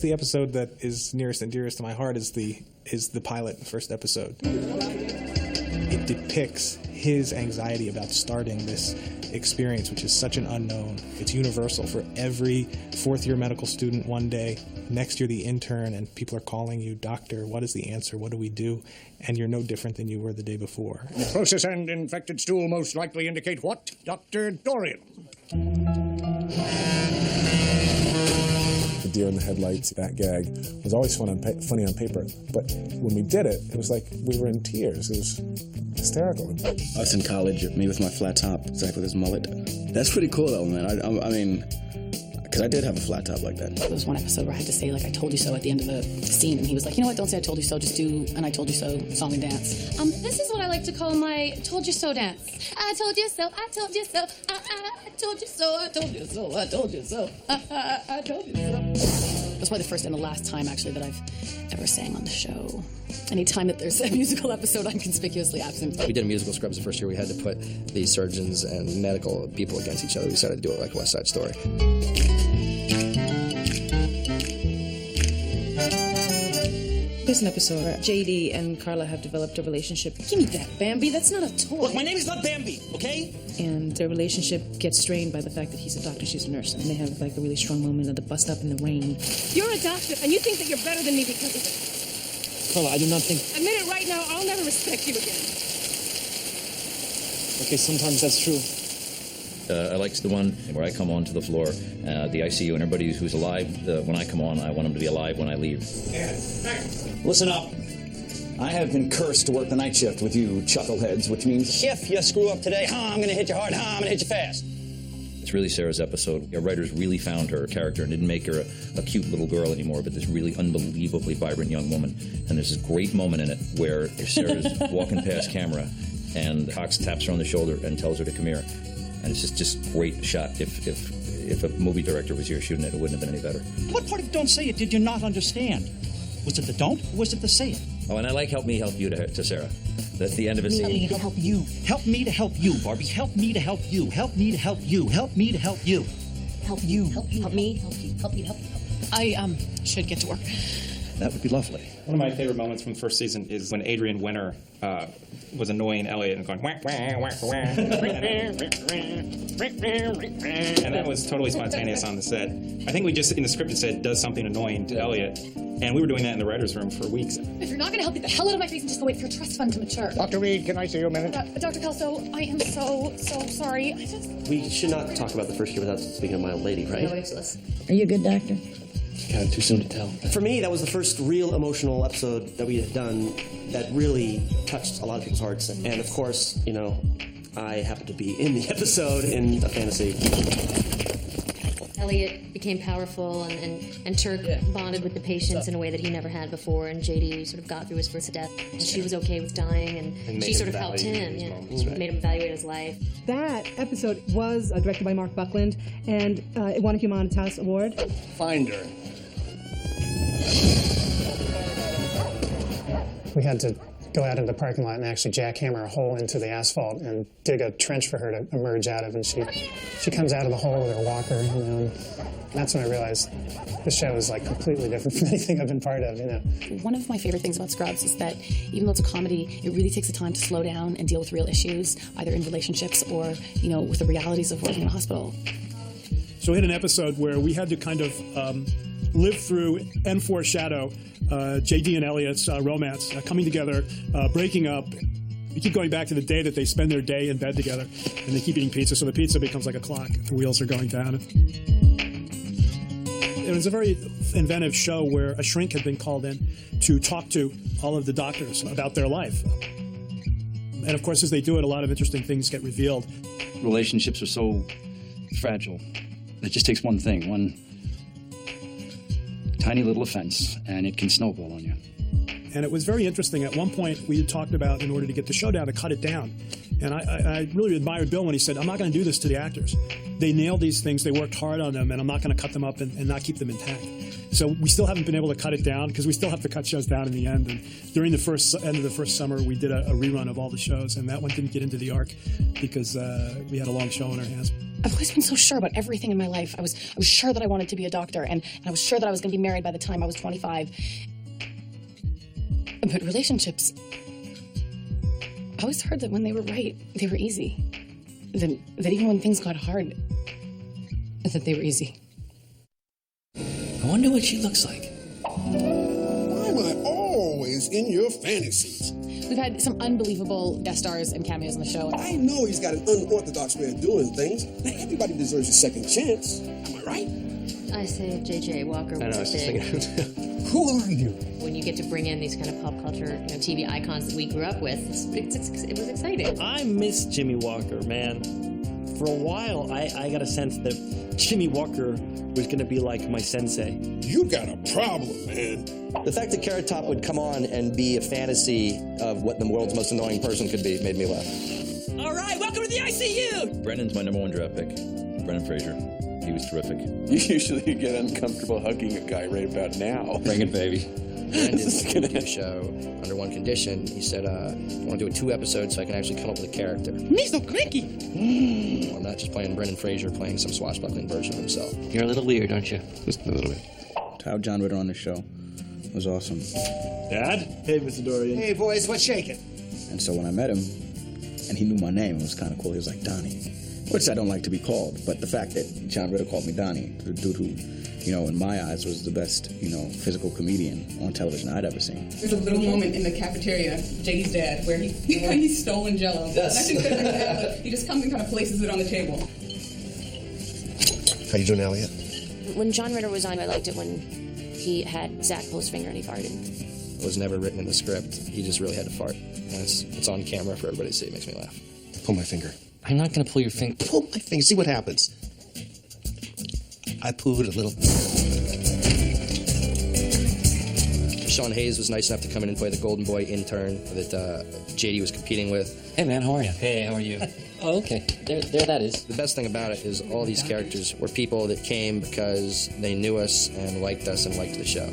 The episode that is nearest and dearest to my heart is the pilot, the first episode. It depicts his anxiety about starting this experience, which is such an unknown. It's universal for every fourth-year medical student one day. Next year, the intern, and people are calling you, "Doctor, what is the answer? What do we do?" And you're no different than you were the day before. Necrosis and infected stool most likely indicate what, Dr. Dorian? The deer in the headlights, that gag was always funny on paper. But when we did it, it was like we were in tears. It was hysterical. Us in college, me with my flat top, Zach with his mullet. That's pretty cool though, man. I mean, because I did have a flat top like that. There was one episode where I had to say, like, "I told you so" at the end of the scene, and he was like, "You know what, don't say I told you so, just do an I told you so song and dance." This is what I like to call my told you so dance. I told you so, I told you so, I told you so, I told you so, I told you so, I told you so. That's probably the first and the last time, actually, that I've ever sang on the show. Anytime that there's a musical episode, I'm conspicuously absent. We did a musical Scrubs the first year. We had to put the surgeons and medical people against each other. We decided to do it like West Side Story. There's an episode where JD and Carla have developed a relationship. Give me that, Bambi. That's not a toy. Look, my name is not Bambi, okay? And their relationship gets strained by the fact that he's a doctor, she's a nurse. And they have like a really strong moment at the bus stop in the rain. You're a doctor, and you think that you're better than me because of it. Carla, I do not think... Admit it right now, I'll never respect you again. Okay, sometimes that's true. I like the one where I come onto the floor, the ICU, and everybody who's alive, when I come on, I want them to be alive when I leave. Listen up. I have been cursed to work the night shift with you chuckleheads, which means if you screw up today, I'm going to hit you hard, I'm going to hit you fast. It's really Sarah's episode. Our writers really found her character and didn't make her a cute little girl anymore, but this really unbelievably vibrant young woman. And there's this great moment in it where Sarah's walking past camera, and Cox taps her on the shoulder and tells her to come here. And it's just great shot. If a movie director was here shooting it, it wouldn't have been any better. What part of Don't Say It did you not understand? Was it the don't, or was it the say it? Oh, and I like Help Me Help You to Sarah. That's the end of a scene. Help me to help you. Help me to help you, Barbie. Help me to help you. Help me to help you. Help me to help you. Help you. Help you. Help me. Help you. Help you. Help you. I should get to work. That would be lovely. One of my favorite moments from the first season is when Adrian Winter was annoying Elliot and going, wah, wah, wah, wah. And that was totally spontaneous on the set. I think we just, in the script, it said, does something annoying to Elliot. And we were doing that in the writer's room for weeks. If you're not going to help, get the hell out of my face and just go wait for your trust fund to mature. Dr. Reed, can I see you a minute? Dr. Kelso, I am so sorry. We should not talk about the first year without speaking of my old lady, right? Are you a good doctor? Kind of too soon to tell. For me, that was the first real emotional episode that we had done that really touched a lot of people's hearts. And of course, you know, I happened to be in the episode in a fantasy. Elliot became powerful, and Turk bonded with the patients in a way that he never had before, and JD sort of got through his first death. And she was okay with dying, and she sort of helped him, made him evaluate his life. That episode was directed by Mark Buckland, and it won a Humanitas Award. Finder. We had to go out into the parking lot and actually jackhammer a hole into the asphalt and dig a trench for her to emerge out of. And she comes out of the hole with her walker, you know. And that's when I realized this show is like completely different from anything I've been part of, you know. One of my favorite things about Scrubs is that even though it's a comedy, it really takes the time to slow down and deal with real issues, either in relationships or, you know, with the realities of working in a hospital. So we had an episode where we had to kind of live through and foreshadow JD and Elliot's romance, coming together, breaking up. You keep going back to the day that they spend their day in bed together, and they keep eating pizza, so the pizza becomes like a clock. The wheels are going down. It was a very inventive show where a shrink had been called in to talk to all of the doctors about their life. And of course, as they do it, a lot of interesting things get revealed. Relationships are so fragile. It just takes one thing, one tiny little offense, and it can snowball on you. And it was very interesting. At one point, we had talked about, in order to get the show down, to cut it down And I really admired Bill when he said, I'm not going to do this to the actors. They nailed these things, they worked hard on them, and I'm not going to cut them up and not keep them intact. So we still haven't been able to cut it down because we still have to cut shows down in the end. And during the end of the first summer, we did a rerun of all the shows, and that one didn't get into the arc because we had a long show on our hands. I've always been so sure about everything in my life. I was sure that I wanted to be a doctor, and I was sure that I was going to be married by the time I was 25. But relationships, I always heard that when they were right, they were easy. That even when things got hard, that they were easy. I wonder what she looks like. Why am I always in your fantasies? We've had some unbelievable guest stars and cameos on the show. I know he's got an unorthodox way of doing things. Now, everybody deserves a second chance. Am I right? I say J.J. Walker was big. Who are you? When you get to bring in these kind of pop culture, TV icons that we grew up with, it was exciting. I miss Jimmy Walker, man. For a while, I got a sense that Jimmy Walker was going to be like my sensei. You got a problem, man. The fact that Carrot Top would come on and be a fantasy of what the world's most annoying person could be made me laugh. All right, welcome to the ICU. Brennan's my #1 draft pick. Brennan Fraser. He was terrific. You usually get uncomfortable hugging a guy right about now. Bring it, baby. Brandon did a show under one condition. He said, I want to do it 2 episodes so I can actually come up with a character. Me so cranky. I'm not just playing Brendan Fraser, playing some swashbuckling version of himself. You're a little weird, aren't you? Just a little bit. To have John Ritter on the show was awesome. Dad? Hey, Mr. Dorian. Hey, boys, what's shaking? And so when I met him, and he knew my name, it was kind of cool. He was like, Donnie, which I don't like to be called, but the fact that John Ritter called me Donnie, the dude who, in my eyes was the best, physical comedian on television I'd ever seen. There's a little moment in the cafeteria, JD's dad, where he's stolen Jell-O. Yes. He just comes and kind of places it on the table. How you doing, Elliot? When John Ritter was on, I liked it when he had Zach pull his finger and he farted. It was never written in the script. He just really had to fart. And it's on camera for everybody to see. It makes me laugh. Pull my finger. I'm not going to pull your finger. Pull my finger. See what happens. I pooed a little. Sean Hayes was nice enough to come in and play the Golden Boy intern that JD was competing with. Hey, man, how are you? Hey, how are you? Oh, okay. There that is. The best thing about it is all these characters were people that came because they knew us and liked the show.